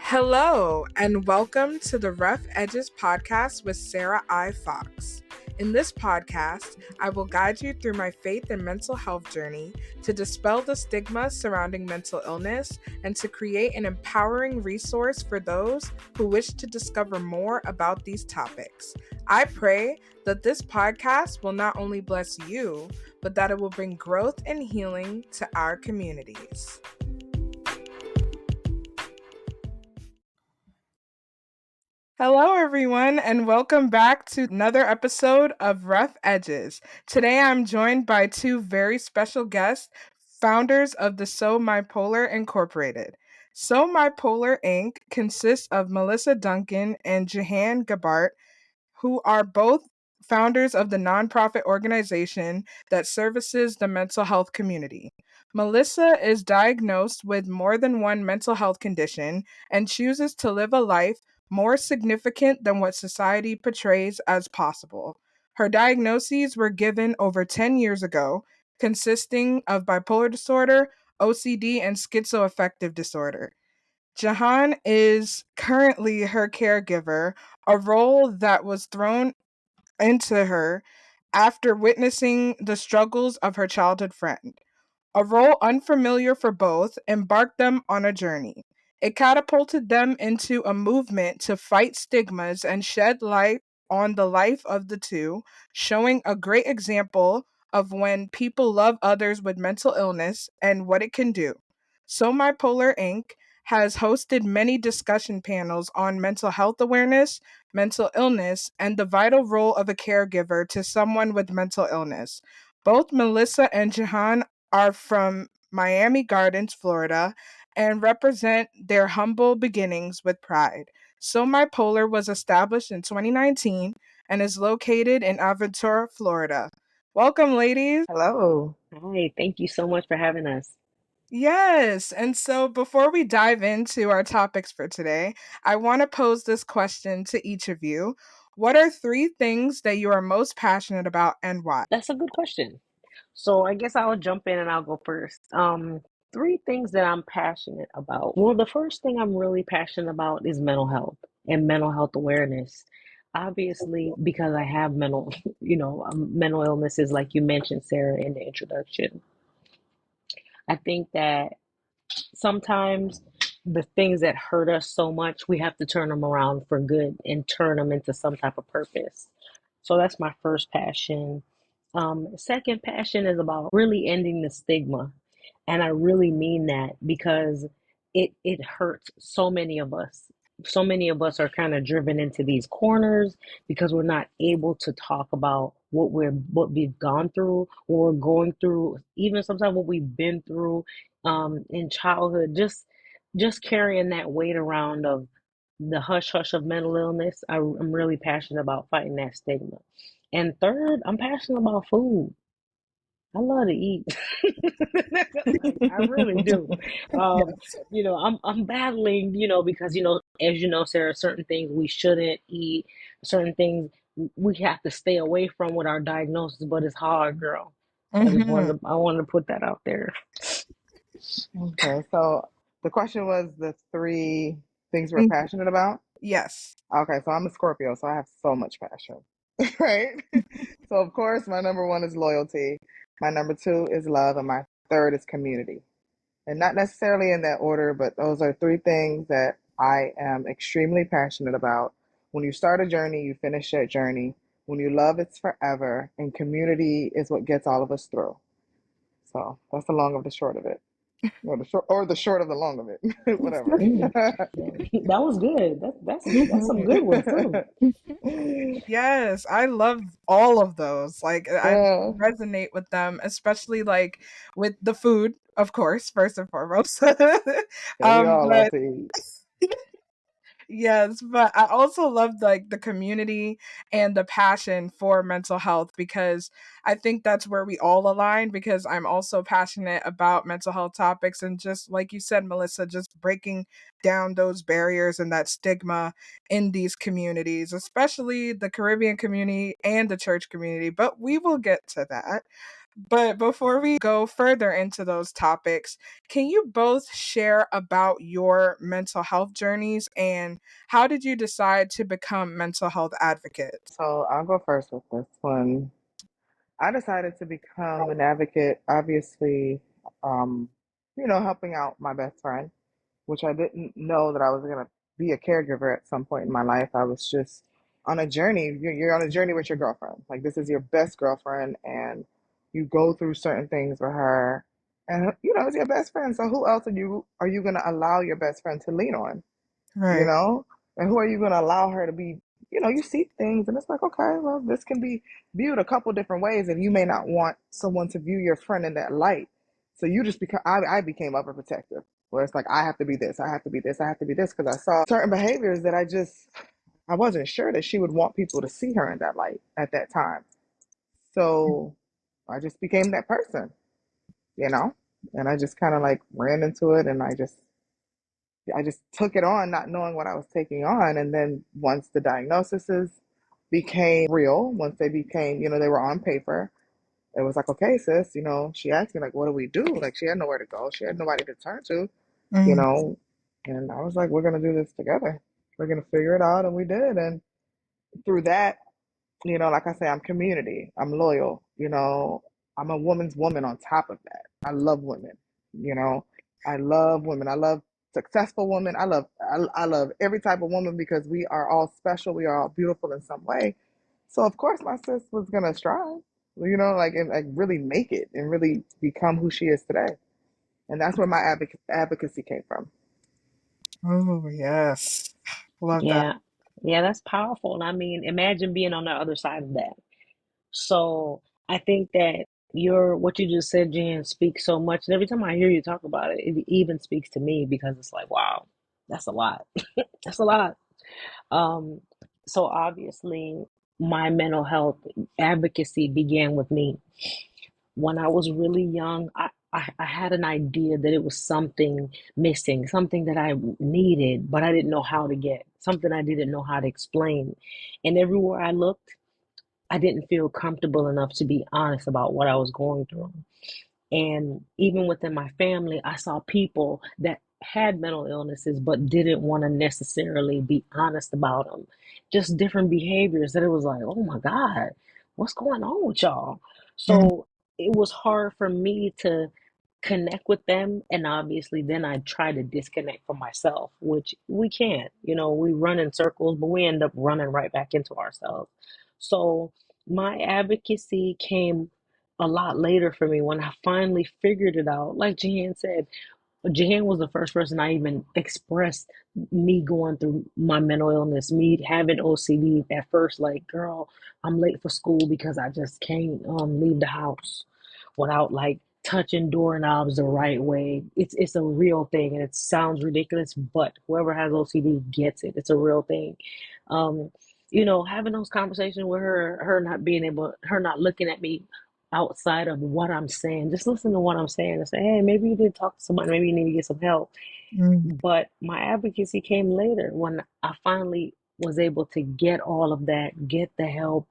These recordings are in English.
Hello, and welcome to the Rough Edges podcast with Sarah I. Fox. In this podcast, I will guide you through my faith and mental health journey to dispel the stigma surrounding mental illness and to create an empowering resource for those who wish to discover more about these topics. I pray that this podcast will not only bless you, but that it will bring growth and healing to our communities. Hello, everyone, and welcome back to another episode of Rough Edges. Today, I'm joined by two very special guests, founders of the SoMyPolar Incorporated. SoMyPolar Inc. consists of Melissa Duncan and Jihan Gabart, who are both founders of the nonprofit organization that services the mental health community. Melissa is diagnosed with more than one mental health condition and chooses to live a life more significant than what society portrays as possible. Her diagnoses were given over 10 years ago, consisting of bipolar disorder, OCD, and schizoaffective disorder. Jahan is currently her caregiver, a role that was thrown into her after witnessing the struggles of her childhood friend. A role unfamiliar for both embarked them on a journey. It catapulted them into a movement to fight stigmas and shed light on the life of the two, showing a great example of when people love others with mental illness and what it can do. SoMyPolar Inc. has hosted many discussion panels on mental health awareness, mental illness, and the vital role of a caregiver to someone with mental illness. Both Melissa and Jahan are from Miami Gardens, Florida, and represent their humble beginnings with pride. SoMyPolar was established in 2019 and is located in Aventura, Florida. Welcome, ladies. Hello. Hi, thank you so much for having us. Yes. And so before we dive into our topics for today, I want to pose this question to each of you. What are three things that you are most passionate about and why? That's a good question. So I guess I'll jump in and I'll go first. Three things that I'm passionate about. Well, the first thing I'm really passionate about is mental health and mental health awareness. Obviously, because I have mental illnesses, like you mentioned, Sarah, in the introduction. I think that sometimes the things that hurt us so much, we have to turn them around for good and turn them into some type of purpose. So that's my first passion. Second passion is about really ending the stigma. And I really mean that because it hurts so many of us. So many of us are kind of driven into these corners because we're not able to talk about what we've gone through, what we're going through, even sometimes what we've been through in childhood. Just carrying that weight around of the hush hush of mental illness. I'm really passionate about fighting that stigma. And third, I'm passionate about food. I love to eat. I really do. Um, I'm battling, because as you know, Sarah, certain things we shouldn't eat, certain things we have to stay away from with our diagnosis, but it's hard, girl. So I wanted to put that out there. Okay, so the question was the three things we're passionate about. Yes. Okay, so I'm a Scorpio, so I have so much passion, right? So, of course, my number one is loyalty, my number two is love, and my third is community. And not necessarily in that order, but those are three things that I am extremely passionate about. When you start a journey, you finish that journey. When you love, it's forever, and community is what gets all of us through. So that's the long of the short of it. Or the short of the long of it, whatever. Mm, that was good. That's some good ones too. Yes, I love all of those. Like I Yeah, resonate with them, especially like with the food, of course, first and foremost. yeah, we all love But to eat. yes, but I also love like the community and the passion for mental health because I think that's where we all align because I'm also passionate about mental health topics and just like you said, Melissa, just breaking down those barriers and that stigma in these communities, especially the Caribbean community and the church community. But we will get to that. But before we go further into those topics, can you both share about your mental health journeys and how did you decide to become mental health advocates? So I'll go first with this one. I decided to become an advocate, obviously, um, helping out my best friend, which I didn't know that I was going to be a caregiver at some point in my life. I was just on a journey. You're on a journey with your girlfriend. Like, this is your best girlfriend, and you go through certain things with her. And, it's your best friend. So who else are you going to allow your best friend to lean on? you Right. know? And who are you going to allow her to be? You see things and it's like, okay, well, this can be viewed a couple different ways, and you may not want someone to view your friend in that light. So you just become, I became overprotective, where it's like, I have to be this, I have to be this, I have to be this, because I saw certain behaviors that I wasn't sure that she would want people to see her in that light at that time. So I just became that person, you know? And I just kind of like ran into it, and I just took it on, not knowing what I was taking on. And then once the diagnoses became real, once they became, they were on paper, it was like, okay, sis, she asked me, like, what do we do? Like, she had nowhere to go. She had nobody to turn to, you Mm, know, and I was like, we're going to do this together. We're going to figure it out. And we did. And through that, like I say, I'm community. I'm loyal. I'm a woman's woman on top of that. I love women. You know, I love women. I love successful women. I love every type of woman because we are all special. We are all beautiful in some way. So of course my sis was gonna strive. Like and like really make it and really become who she is today. And that's where my advocacy came from. oh, yes. Love that. Yeah. Yeah, that's powerful. And I mean, imagine being on the other side of that. So I think that what you just said, Jen, speaks so much. And every time I hear you talk about it, it even speaks to me because it's like, wow, that's a lot. That's a lot. Um, so obviously, my mental health advocacy began with me. When I was really young, I had an idea that it was something missing, something that I needed, but I didn't know how to get, something I didn't know how to explain. And everywhere I looked, I didn't feel comfortable enough to be honest about what I was going through. And even within my family, I saw people that had mental illnesses but didn't want to necessarily be honest about them. Just different behaviors that it was like, oh my God, what's going on with y'all? Mm, So it was hard for me to connect with them. And obviously, then I try to disconnect from myself, which we can't. We run in circles, but we end up running right back into ourselves. So my advocacy came a lot later for me when I finally figured it out. Like Jihan said, Jihan was the first person I even expressed me going through my mental illness, me having OCD at first. Like, girl, I'm late for school because I just can't leave the house without like touching doorknobs the right way. It's a real thing, and it sounds ridiculous, but whoever has OCD gets it. It's a real thing. Um, having those conversations with her not being able, her not looking at me outside of what I'm saying. Just listen to what I'm saying and say, hey, maybe you need to talk to somebody, maybe you need to get some help. mm, But my advocacy came later when I finally was able to get all of that, get the help,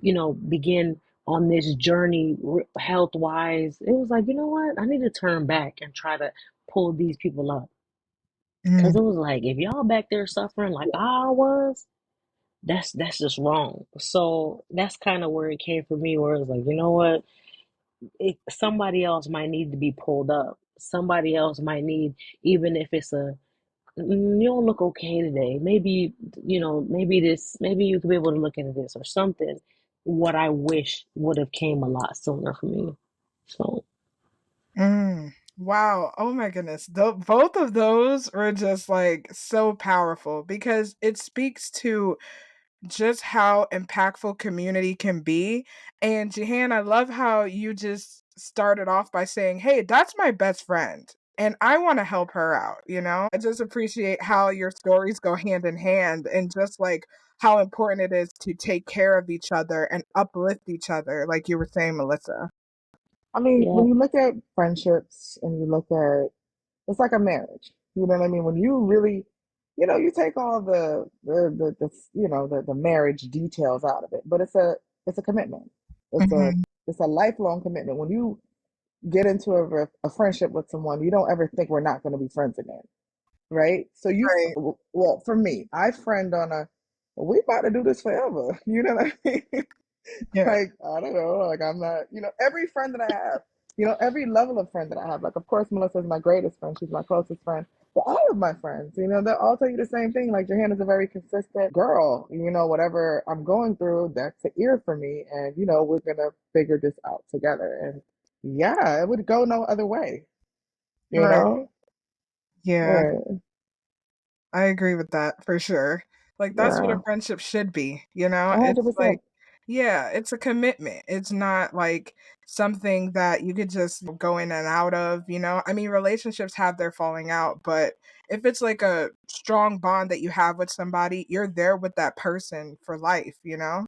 begin on this journey health wise. It was like, you know what? I need to turn back and try to pull these people up. Because mm, it was like, if y'all back there suffering like I was, that's just wrong. So that's kind of where it came for me, where it was like, you know what? Somebody else might need to be pulled up. Somebody else might need, even if it's you don't look okay today. Maybe, maybe you could be able to look into this or something. What I wish would have came a lot sooner for me. So, mm. Wow. Oh my goodness. Both of those were just like so powerful because it speaks to just how impactful community can be. And Jihan, I love how you just started off by saying, hey, that's my best friend. And I want to help her out. I just appreciate how your stories go hand in hand and just like how important it is to take care of each other and uplift each other, like you were saying, Melissa. I mean, yeah. when you look at friendships and you look at, it's like a marriage. You know what I mean? When you really, you take all the marriage details out of it, but it's a commitment. It's a Mhm. It's a lifelong commitment. When you get into a friendship with someone, you don't ever think we're not going to be friends again, right? So Right. well, for me, I friend on a, we about to do this forever. You know what I mean? Yeah. Like, I don't know, like I'm not, every friend that I have, every level of friend that I have, like, of course, Melissa is my greatest friend. She's my closest friend. But all of my friends, they'll all tell you the same thing. Like, Johanna's a very consistent girl. Whatever I'm going through, that's an ear for me. And, we're going to figure this out together. And yeah, it would go no other way, you Right. know? Yeah. Right, I agree with that for sure. Like that's what a yeah, friendship should be, you know? It's like 100%. yeah, it's a commitment. It's not like something that you could just go in and out of, you know? I mean, relationships have their falling out, but if it's like a strong bond that you have with somebody, you're there with that person for life, you know?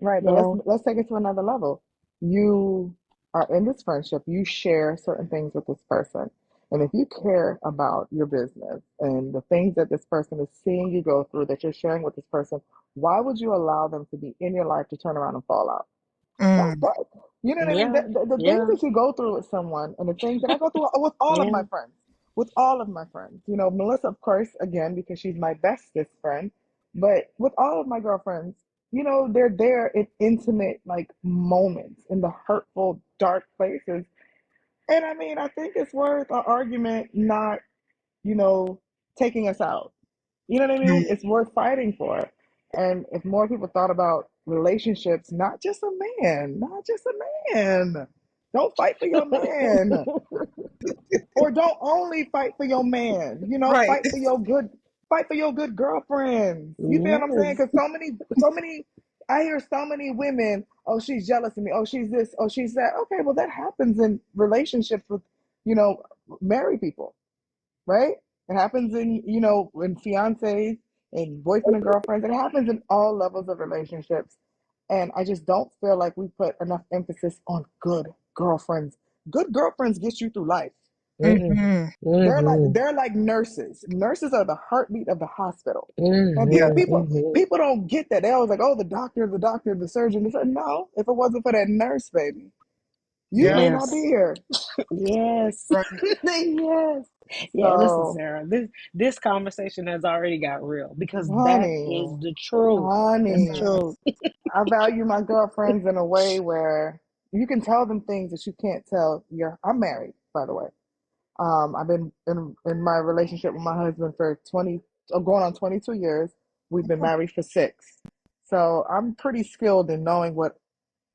Right, but let's Well, let's take it to another level. You are in this friendship, you share certain things with this person. And if you care about your business and the things that this person is seeing you go through that you're sharing with this person, why would you allow them to be in your life to turn around and fall out? That's Mm, that. You know what I mean? yeah, The things yeah, that you go through with someone, and the things that I go through with all of my yeah. friends, with all of my friends. Melissa, of course, again because she's my bestest friend, but with all of my girlfriends, they're there in intimate like moments, in the hurtful, dark places. And I mean, I think it's worth an argument not, you know, taking us out. You know what I mean? mm, It's worth fighting for. And if more people thought about relationships, not just a man, not just a man. Don't fight for your man. Or don't only fight for your man. right. Fight for your good girlfriends. You feel what I'm saying? Yes. Because so many, I hear so many women, oh, she's jealous of me. Oh, she's this. Oh, she's that. Okay, well, that happens in relationships with, you know, married people, right? It happens in fiancés and boyfriend and girlfriends. It happens in all levels of relationships. And I just don't feel like we put enough emphasis on good girlfriends. Good girlfriends get you through life. Mm-hmm. Mhm. They're like Mm-hmm. they're like nurses. Nurses are the heartbeat of the hospital. And Yeah. Mm-hmm. people don't get that. They always like, oh, the doctor, the surgeon. They said, no, if it wasn't for that nurse, baby, you Yeah. may not be Yes. here. Yes. Right. Yes. Yeah, listen, So, Sarah, this conversation has already got real because that honey, is the truth. That's the honey, truth. I value my girlfriends in a way where you can tell them things that you can't tell your. I'm married, by the way. I've been in my relationship with my husband for 20, going on 22 years. We've been married for 6. So I'm pretty skilled in knowing what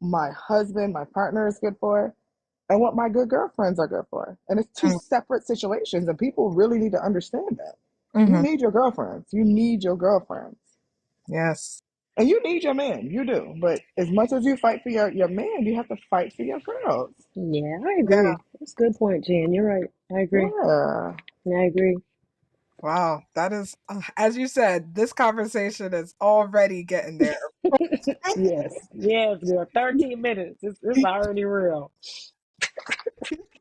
my husband, my partner is good for, and what my good girlfriends are good for. And it's two Mm, separate situations, and people really need to understand that. You mhm. need your girlfriends. You need your girlfriends. Yes. And you need your man. You do. But as much as you fight for your man, you have to fight for your girls. Yeah, I Yeah. agree. That's a good point, Jan. You're right. I agree. Yeah. I agree. Wow. That is as you said, this conversation is already getting there. Yes. Yes, girl. 13 minutes. It's already real.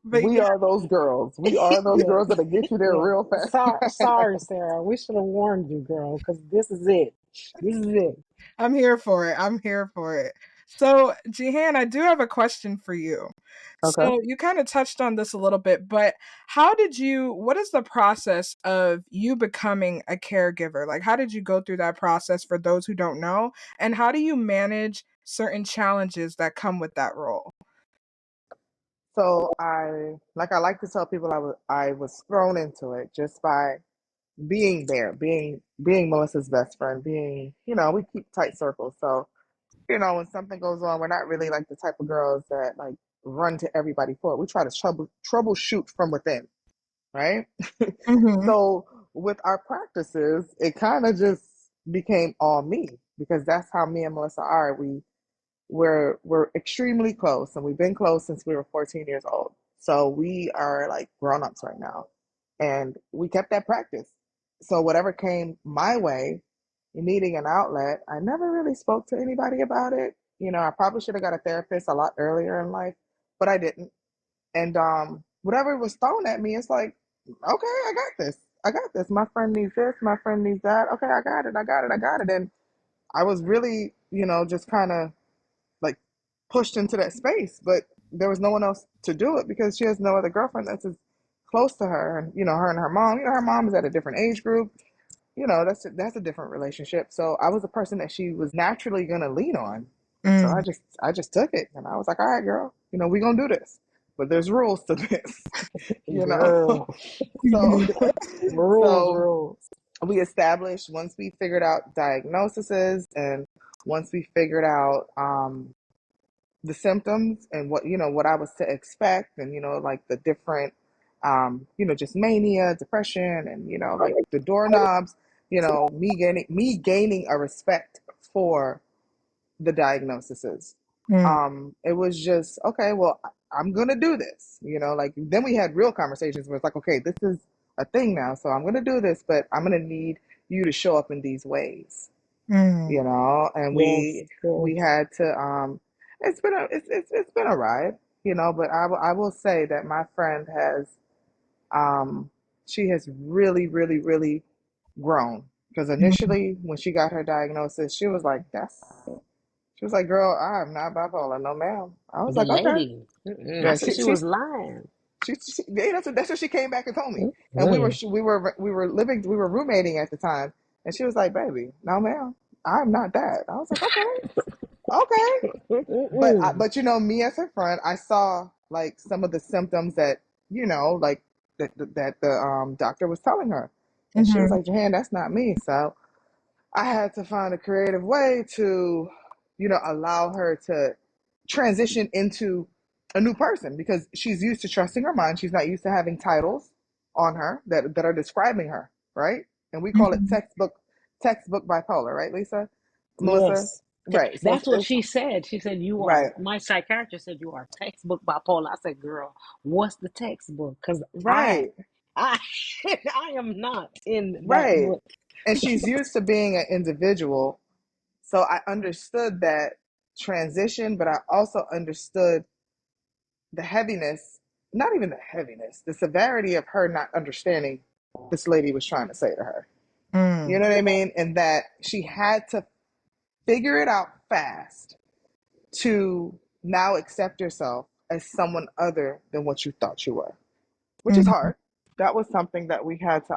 But We yeah, are those girls. We are those Yes. girls that'll get you there Yes. real fast. Sorry, Sarah. We should have warned you, girl, because this is it. This is it. I'm here for it. I'm here for it. So, Jihan, I do have a question for you. Okay. So, you kind of touched on this a little bit, but what is the process of you becoming a caregiver? Like, how did you go through that process for those who don't know? And how do you manage certain challenges that come with that role? So I like to tell people I was thrown into it just by being there, being Melissa's best friend, we keep tight circles. So, when something goes on, we're not really like the type of girls that like run to everybody for it. We try to troubleshoot from within, right? Mhm. So with our practices, it kind of just became all me because that's how me and Melissa are. We're extremely close, and we've been close since we were 14 years old. So we are like grown-ups right now. And we kept that practice. So whatever came my way, needing an outlet, I never really spoke to anybody about it. I probably should have got a therapist a lot earlier in life, but I didn't. And whatever was thrown at me, it's like, okay, I got this. I got this. My friend needs this. My friend needs that. Okay, I got it. And I was really, just kind of like pushed into that space, but there was no one else to do it because she has no other girlfriend that's as close to her. And her and her mom, her mom is at a different age group. That's a different relationship. So I was a person that she was naturally gonna lean on. So Mm. I just took it, and I was like, all right, girl, we gonna do this, but there's rules to this, you know. Girl, So rules, so rules. we established, once we figured out diagnoses, and once we figured out the symptoms and what I was to expect, and like the different just mania, depression, and like the doorknobs, me gaining a respect for the diagnoses. Mm. It was just, okay, well, I'm gonna do this, like then we had real conversations where it's like, okay, this is a thing now, so I'm gonna do this, but I'm gonna need you to show up in these ways, Mm. and Yes, we yes. had to it's been a ride, but I will say that my friend has um she has really, really, really grown, because Mm. initially when she got her diagnosis, she was like, girl, I am not bipolar, no ma'am. I was The like, okay. lady. Mm-mm. I Yeah, said she was lying. that's what she came back and told me. And Mm-mm. we were living, we were roommating at the time, and she was like, baby, no ma'am, I'm not that. I was like, okay, okay. Mm-mm. But me as her friend, I saw like some of the symptoms that like that the doctor was telling her, and she was Mhm. like, Jahan, that's not me. So I had to find a creative way to allow her to transition into a new person, because she's used to trusting her mind. She's not used to having titles on her that are describing her, right? And we call it Mhm. textbook bipolar, right, Lisa? Melissa? Yes. Right. So That's what it's she said. She said, you are, right. my psychiatrist said, you are textbook bipolar. I said, girl, what's the textbook? Because Right. I, I am not in that Right. book. And she's used to being an individual. So I understood that transition, but I also understood the heaviness, not even the heaviness, the severity of her not understanding this lady was trying to say to her. You Mm. know what I mean? And that she had to figure it out fast to now accept yourself as someone other than what you thought you were, which is Mhm. hard. That was something that we had to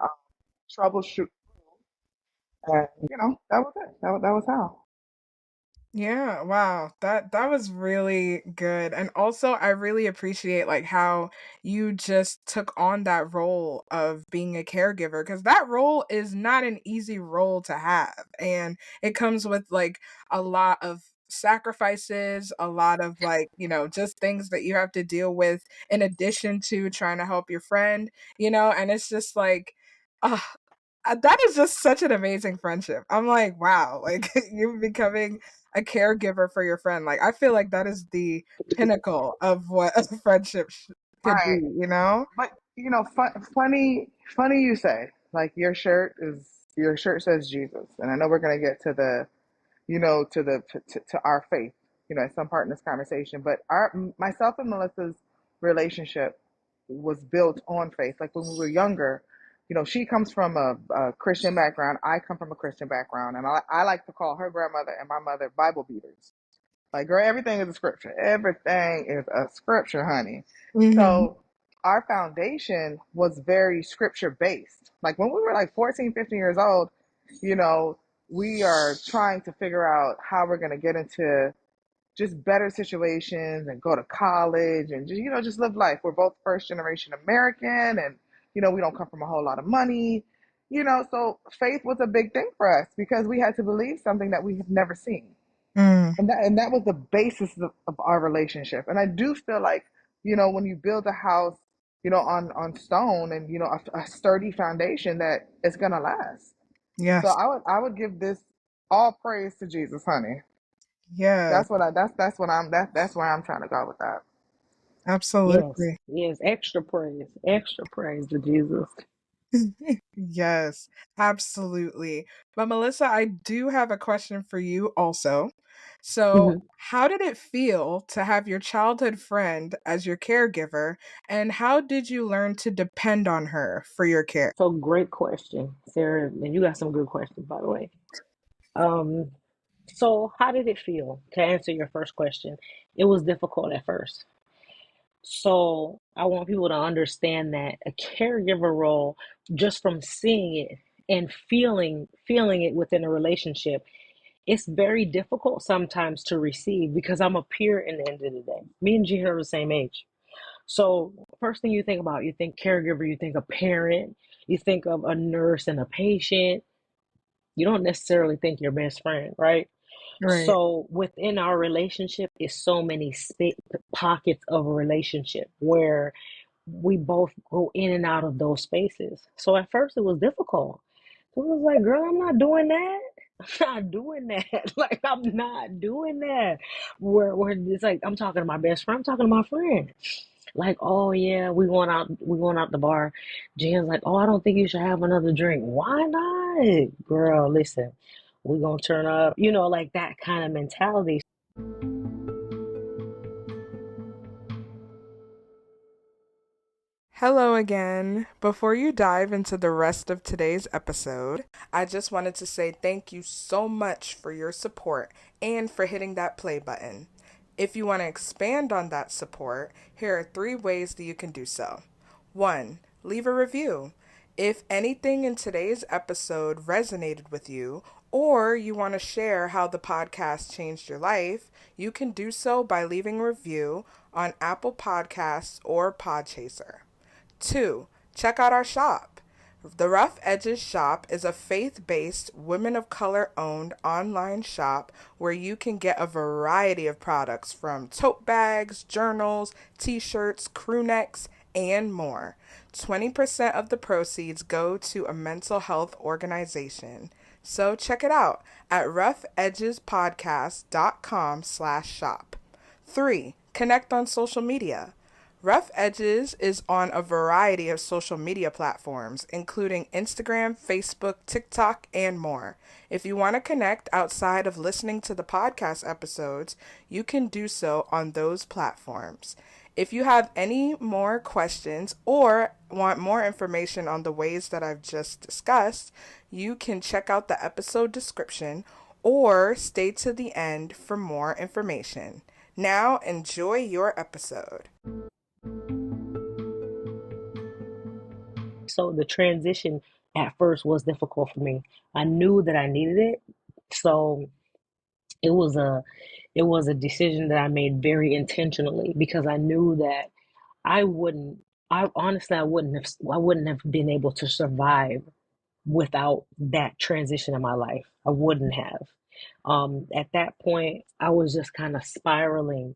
troubleshoot. And, that was it. That was how. Yeah, wow. That was really good. And also I really appreciate like how you just took on that role of being a caregiver, because that role is not an easy role to have. And it comes with like a lot of sacrifices, a lot of like, just things that you have to deal with in addition to trying to help your friend, and it's just like that is just such an amazing friendship. I'm like, wow, like you becoming a caregiver for your friend. Like, I feel like that is the pinnacle of what a friendship could be, Right. you know? But, funny you say, like your shirt says Jesus. And I know we're going to get to the, to our faith, at some part in this conversation. But myself and Melissa's relationship was built on faith. Like when we were younger, she comes from a Christian background. I come from a Christian background, and I like to call her grandmother and my mother Bible beaters. Like, girl, everything is a scripture. Everything is a scripture, honey. Mhm. So our foundation was very scripture based. Like when we were like 14, 15 years old, you know, we are trying to figure out how we're going to get into just better situations and go to college and just, just live life. We're both first generation American, and, we don't come from a whole lot of money, so faith was a big thing for us because we had to believe something that we have never seen. Mm. And that was the basis of our relationship. And I do feel like, when you build a house, on stone, and a sturdy foundation, that it's gonna last. So Yes. I would give this all praise to Jesus, honey. Yes. That's what that's where I'm trying to go with that. Yes, Absolutely. yes. Extra praise to Jesus. Yes, absolutely. But Melissa, I do have a question for you also. So, Mhm. how did it feel to have your childhood friend as your caregiver, and how did you learn to depend on her for your care? So great question, Sarah, and you got some good questions, by the way. Um, So, how did it feel? To answer your first question, it was difficult at first. So, I want people to understand that a caregiver role, just from seeing it and feeling it within a relationship, it's very difficult sometimes to receive because I'm a peer in the end of the day. Me and Jihan are the same age. So, first thing you think about, you think caregiver, you think a parent, you think of a nurse and a patient. You don't necessarily think your best friend, right? Right. So within our relationship is so many pockets of a relationship where we both go in and out of those spaces. So at first it was difficult. It was like, girl, I'm not doing that. I'm not doing that. Like I'm not doing that. Where it's like I'm talking to my best friend, I'm talking to my friend. Like, oh yeah, we going out the bar. Jen's like, oh, I don't think you should have another drink. Why not? Girl, listen, we gonna turn up, like that kind of mentality. Hello again. Before you dive into the rest of today's episode, I just wanted to say thank you so much for your support and for hitting that play button. If you want to expand on that support, here are 3 ways that you can do so. 1. Leave a review. If anything in today's episode resonated with you, or you want to share how the podcast changed your life, you can do so by leaving a review on Apple Podcasts or Podchaser. 2. Check out our shop. The Rough Edges shop is a faith-based, women of color owned online shop where you can get a variety of products from tote bags, journals, t-shirts, crew necks, and more. 20% of the proceeds go to a mental health organization. So check it out at roughedgespodcast.com/shop. 3. Connect on social media. Rough Edges is on a variety of social media platforms, including Instagram, Facebook, TikTok, and more. If you want to connect outside of listening to the podcast episodes, you can do so on those platforms. If you have any more questions or want more information on the ways that I've just discussed, you can check out the episode description or stay to the end for more information. Now, enjoy your episode. So the transition at first was difficult for me. I knew that I needed it. So it was a it was a decision that I made very intentionally because I knew that I wouldn't I wouldn't have been able to survive without that transition in my life. I wouldn't have. At that point, I was just kind of spiraling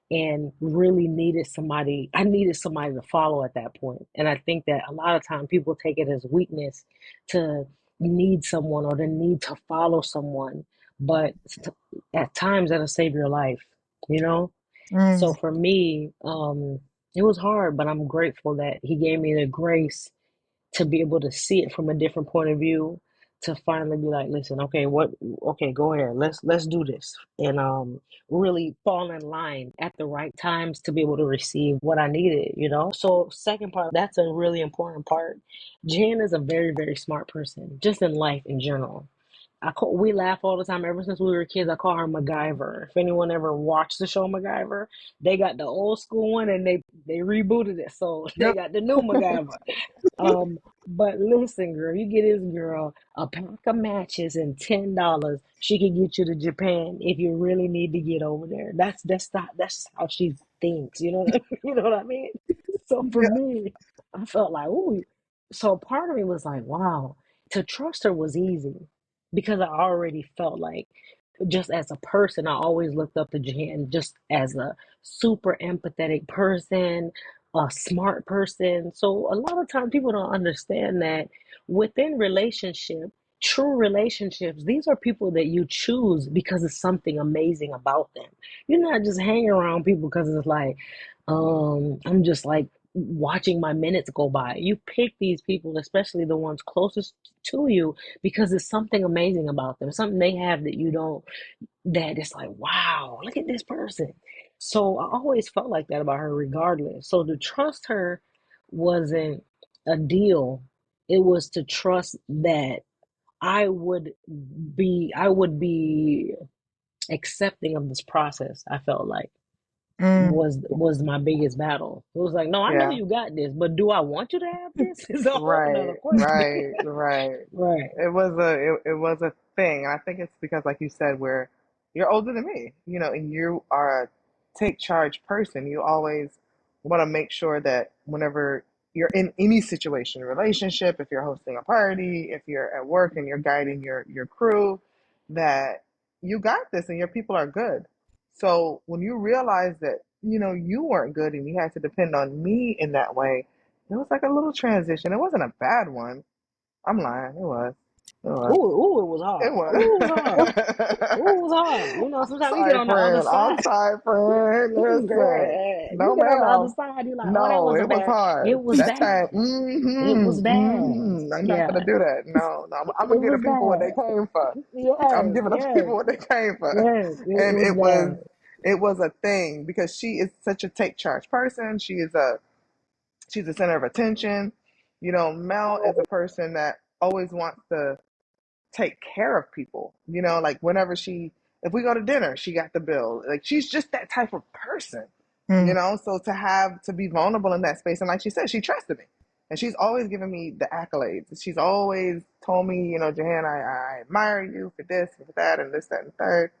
and really I needed somebody to follow at that point. And I think that a lot of time people take it as weakness to need someone or to need to follow someone. But at times that'll save your life, you know? So Mm. for me, it was hard, but I'm grateful that he gave me the grace to be able to see it from a different point of view, to finally be like, listen, okay, go ahead, let's do this, and really fall in line at the right times to be able to receive what I needed. So second part, that's a really important part. Jan is a very, very smart person, just in life in general. We laugh all the time. Ever since we were kids, I call her MacGyver. If anyone ever watched the show MacGyver, they got the old school one and they rebooted it, so they Yep. got the new MacGyver. But listen, girl, you get this girl a pack of matches and $10. She can get you to Japan if you really need to get over there. That's how she thinks. You know, you know what I mean? So for Yeah. me, I felt like, ooh. So part of me was like, wow, to trust her was easy because I already felt like, just as a person, I always looked up to Jan just as a super empathetic person, a smart person. So a lot of times people don't understand that within true relationships, these are people that you choose because it's something amazing about them. You're not just hanging around people because it's like, I'm just like watching my minutes go by. You pick these people, especially the ones closest to you, because it's something amazing about them, something they have that you don't, that it's like, wow, look at this person. So I always felt like that about her, regardless. So to trust her wasn't a deal. It was to trust that I would be accepting of this process, I felt like Mm, was my biggest battle. It was like, no, I know Yeah. you got this, but do I want you to have this? It's a whole nother Right, question. right, right. Right. It was a thing, and I think it's because, like you said, where you're older than me, and you are a take charge person. You always want to make sure that whenever you're in any situation, relationship, if you're hosting a party, if you're at work and you're guiding your crew, that you got this and your people are good. So when you realize that you weren't good and you had to depend on me in that way, it was like a little transition. It wasn't a bad one. I'm lying. It was. It was. Ooh, it was It hard. Ooh, it was hard. was. Ooh, it was hard. You know, I'm sometimes you get sorry, on the other friend. I'm side. sorry, friend. Listen. Girl, you No, get on the other ma'am. side, you're like, oh, that No, wasn't it was bad. It hard. was That time. bad. It was bad. I'm not Yeah, gonna do that. No, no. I'm it gonna give the was people what they bad. came for. I'm Yes, giving the yes, people what they came for. yes. It And was bad. it was a thing because she is such a take charge person. She's a center of attention. Mel is a person that always wants to take care of people. Like if we go to dinner, she got the bill. Like she's just that type of person. mm, So to be vulnerable in that space, and like she said, she trusted me, and she's always given me the accolades. She's always told me, Jahan, I admire you for this, for that, and this, that, and third.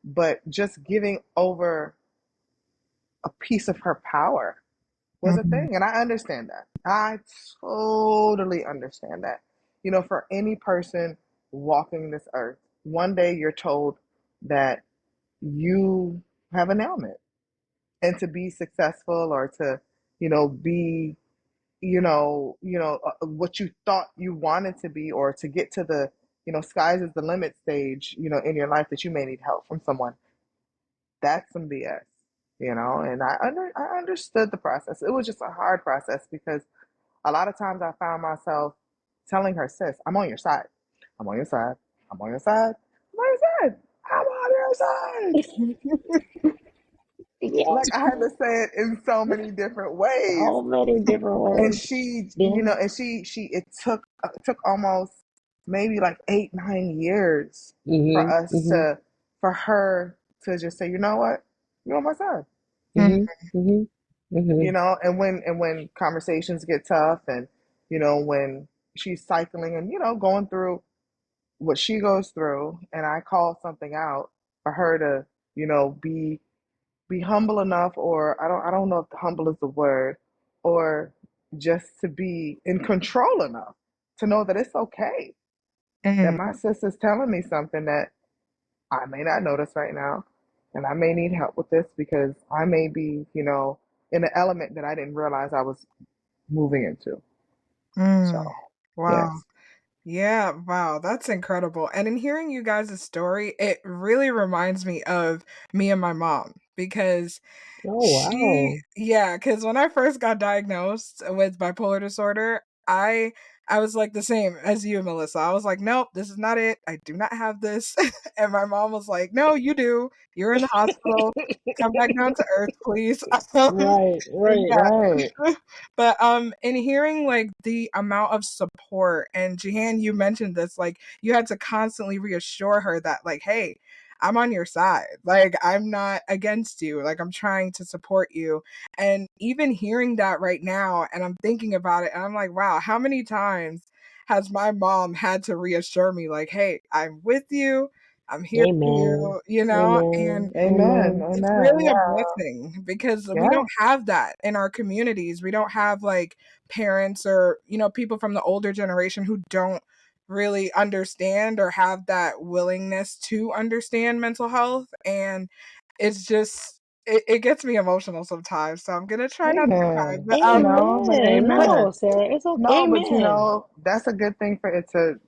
But just giving over a piece of her power was a mm, thing. And I understand that. I totally understand that. For any person walking this earth, one day you're told that you have an ailment. And to be successful or to, be, what you thought you wanted to be or to get to the, skies is the limit stage, in your life that you may need help from someone. That's some BS, and I understood the process. It was just a hard process because a lot of times I found myself telling her, sis, I'm on your side. I'm on your side. I'm on your side. I'm on your side. I'm on your side. Yes, Like I had to say it in so many different ways. so many different And ways. she, Yeah. it took almost maybe like 8, 9 years for Mhm. us Mhm. for her to just say, you know what? You're on my side. mm, Mhm. Mhm. Mhm. And when conversations get tough and when she's cycling and going through what she goes through and I call something out for her to be humble enough, or I don't know if humble is the word, or just to be in control enough to know that it's okay that mm, my sister's telling me something that I may not notice right now, and I may need help with this because I may be, in an element that I didn't realize I was moving into. mm. So, Wow. yes. Yeah, wow, that's incredible. And in hearing you guys' story, it really reminds me of me and my mom because Oh wow. because when I first got diagnosed with bipolar disorder, I was like the same as you, Melissa. I was like, nope, this is not it. I do not have this. And my mom was like, no, you do. You're in the hospital. Come back down to earth, please. Right. Right. Yeah. Right. But in hearing like the amount of support, and Jihan, you mentioned this, like you had to constantly reassure her that like, hey, I'm on your side. Like I'm not against you. Like I'm trying to support you. And even hearing that right now, and I'm thinking about it, and I'm like, wow, how many times has my mom had to reassure me, like, hey, I'm with you. I'm here for Amen. you, you know? And Amen. Amen. Amen. it's Amen. really a Yeah. blessing because we Yeah. don't have that in our communities. We don't have like parents or, people from the older generation who don't really understand or have that willingness to understand mental health. And it's just, it gets me emotional sometimes. So I'm going to try not to cry. Amen. But, No, but Amen. amen. No, Sarah, it's okay. No, but Amen. that's a good thing for it to,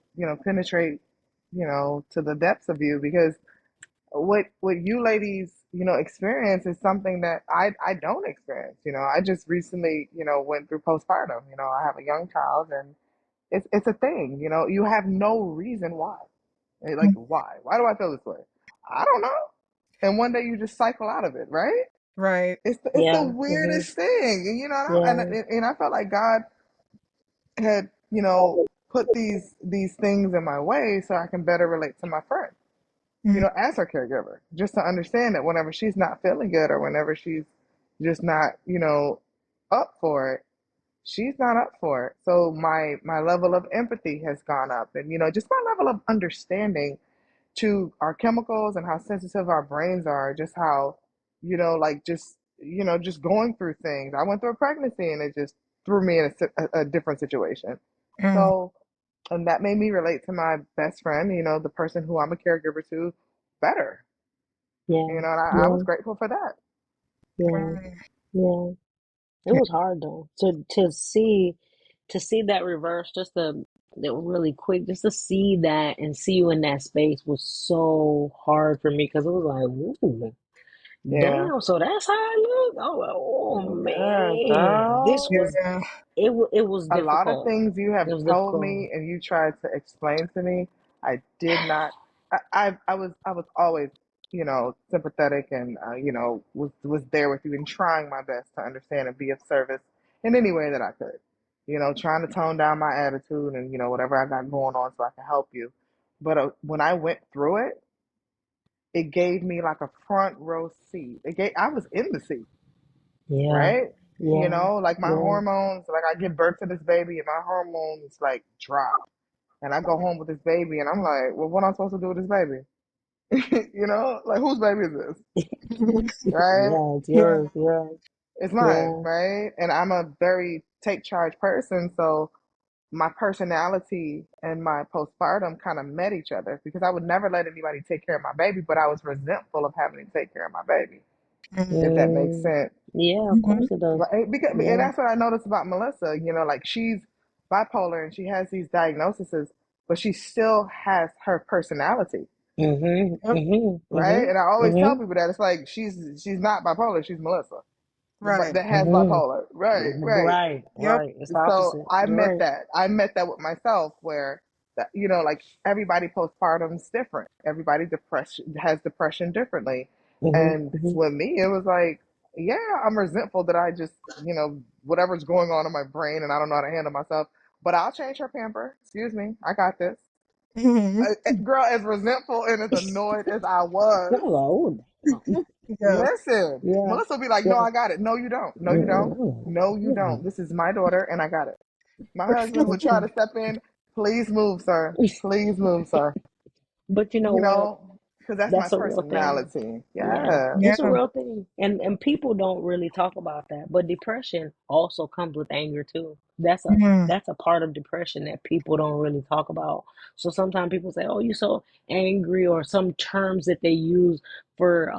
penetrate, to the depths of you because what you ladies, experience is something that I don't experience. I just recently, went through postpartum. I have a young child and it's a thing, you have no reason why. Like why? Why do I feel this way? I don't know. And one day you just cycle out of it, right? right. It's the Yeah. Mhm. weirdest thing. And Yeah. and I felt like God had, put these things in my way so I can better relate to my friend. Mhm. as her caregiver, just to understand that whenever she's not feeling good or whenever she's just not, up for it, she's not up for it. So my level of empathy has gone up, and just my level of understanding to our chemicals and how sensitive our brains are, just how, like just going through things. I went through a pregnancy and it just threw me in a different situation. Mhm. So, and that made me relate to my best friend, the person who I'm a caregiver to, better. Yeah, And I was yeah, grateful for that. yeah, Mhm. yeah. It was hard though to see that reverse, just the really quick, just to see that and see you in that space was so hard for me because it was like, ooh, Yeah. damn. So that's how I look. Oh Yeah, man, this girl. was Yeah. it was A lot of difficult. things you have It was told difficult. me and you tried to explain to me, I did not. I was always, sympathetic and was there with you and trying my best to understand and be of service in any way that I could. Trying to tone down my attitude and whatever I got going on so I can help you. But when I went through it, it gave me like a front row seat. I was in the seat, Yeah, right? yeah, Like my yeah. hormones, like I give birth to this baby and my hormones like drop. And I go home with this baby and I'm like, well, what am I supposed to do with this baby? Like whose baby is this? Right? Yeah, it's Yeah. yours. Yeah, It's mine, yeah. right? And I'm a very take charge person. So my personality and my postpartum kind of met each other because I would never let anybody take care of my baby, but I was resentful of having to take care of my baby, Mhm. if that makes Mm, sense. yeah, of Mhm. course it does. Right? Because and Yeah. that's what I noticed about Melissa. Like she's bipolar and she has these diagnoses, but she still has her personality, Mhm. Yep. Mhm. right? Mhm. And I always tell Mhm. people that it's like she's not bipolar, she's Melissa, but Right. that has Mhm. bipolar, right? Right. Right. Yep. Right. It's the So opposite. I You're met right. that. I met that with myself, where that like everybody postpartum is different. Everybody depression has depression differently, Mhm. and Mhm. with me, it was like, yeah, I'm resentful that I just whatever's going on in my brain, and I don't know how to handle myself. But I'll change her pamper. Excuse me, I got this. Mhm. Girl, as resentful and as annoyed as I was, Oh, damn. Yes. listen, Yeah. Melissa will be like, no, Yeah. I got it. No, you don't. No, you don't. No, you don't. Mm-mm. This is my daughter, and I got it. My husband would try to step in. Please move, sir. Please move, sir. But you know what? Because that's my That's a real thing. personality. Yeah, Yeah. it's a Yeah. real thing. And people don't really talk about that. But depression also comes with anger too. Mhm. That's a part of depression that people don't really talk about. So sometimes people say, "Oh, you're so angry," or some terms that they use for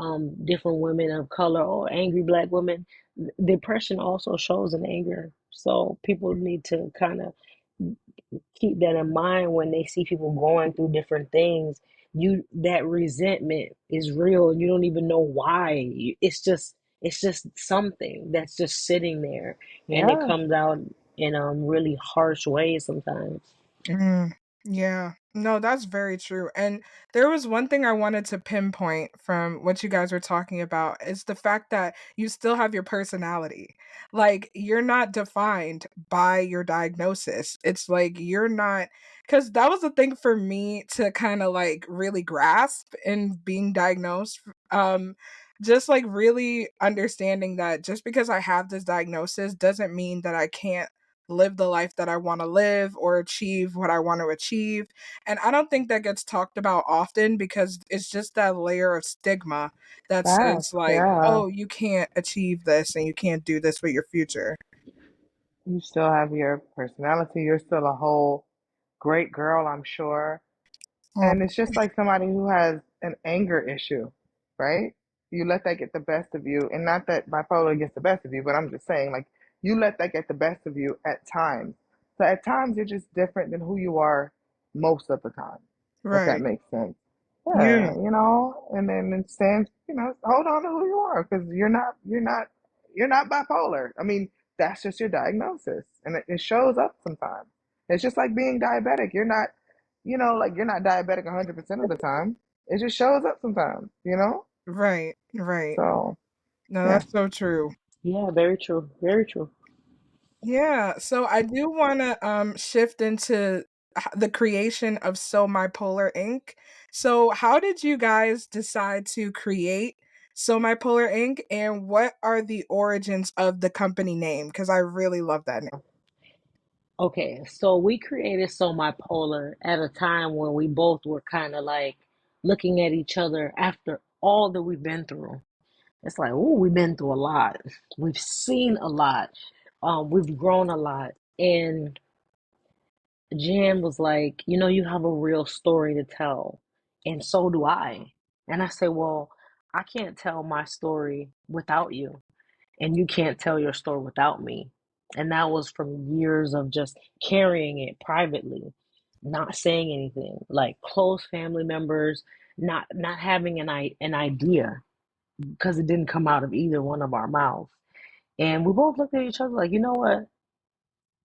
different women of color or angry black women. Depression also shows in anger. So people need to kind of keep that in mind when they see people going through different things. That resentment is real. You don't even know why. It's just something that's just sitting there, and it Yeah. comes out in really harsh ways sometimes. Mm, yeah. No, that's very true. And there was one thing I wanted to pinpoint from what you guys were talking about is the fact that you still have your personality. Like you're not defined by your diagnosis. It's like you're not because that was the thing for me to kind of like really grasp in being diagnosed. Just like really understanding that just because I have this diagnosis doesn't mean that I can't live the life that I want to live or achieve what I want to achieve. And I don't think that gets talked about often because it's just that layer of stigma that says, Facts. like, Yeah. oh, you can't achieve this and you can't do this with your future. You still have your personality. You're still a whole great girl, I'm sure. Oh, And it's just like somebody who has an anger issue, right? You let that get the best of you. And not that bipolar gets the best of you, but I'm just saying, like, you let that get the best of you at times. So at times, you're just different than who you are most of the time, if that right. makes sense. Yeah. Yeah, and then it stands, hold on to who you are because you're not bipolar. I mean, that's just your diagnosis and it shows up sometimes. It's just like being diabetic. Like you're not diabetic 100% of the time. It just shows up sometimes. Right. Right. So, No, yeah. that's so true. Yeah, very true. Very true. Yeah, so I do want to shift into the creation of SoMyPolar Inc. So, how did you guys decide to create SoMyPolar Inc. and what are the origins of the company name? Because I really love that name. Okay, so we created SoMyPolar at a time when we both were kind of like looking at each other after all that we've been through. It's like, oh, we've been through a lot. We've seen a lot. We've grown a lot. And Jan was like, you have a real story to tell. And so do I. And I said, well, I can't tell my story without you. And you can't tell your story without me. And that was from years of just carrying it privately, not saying anything, like close family members, not having an idea because it didn't come out of either one of our mouths. And we both looked at each other like, you know what?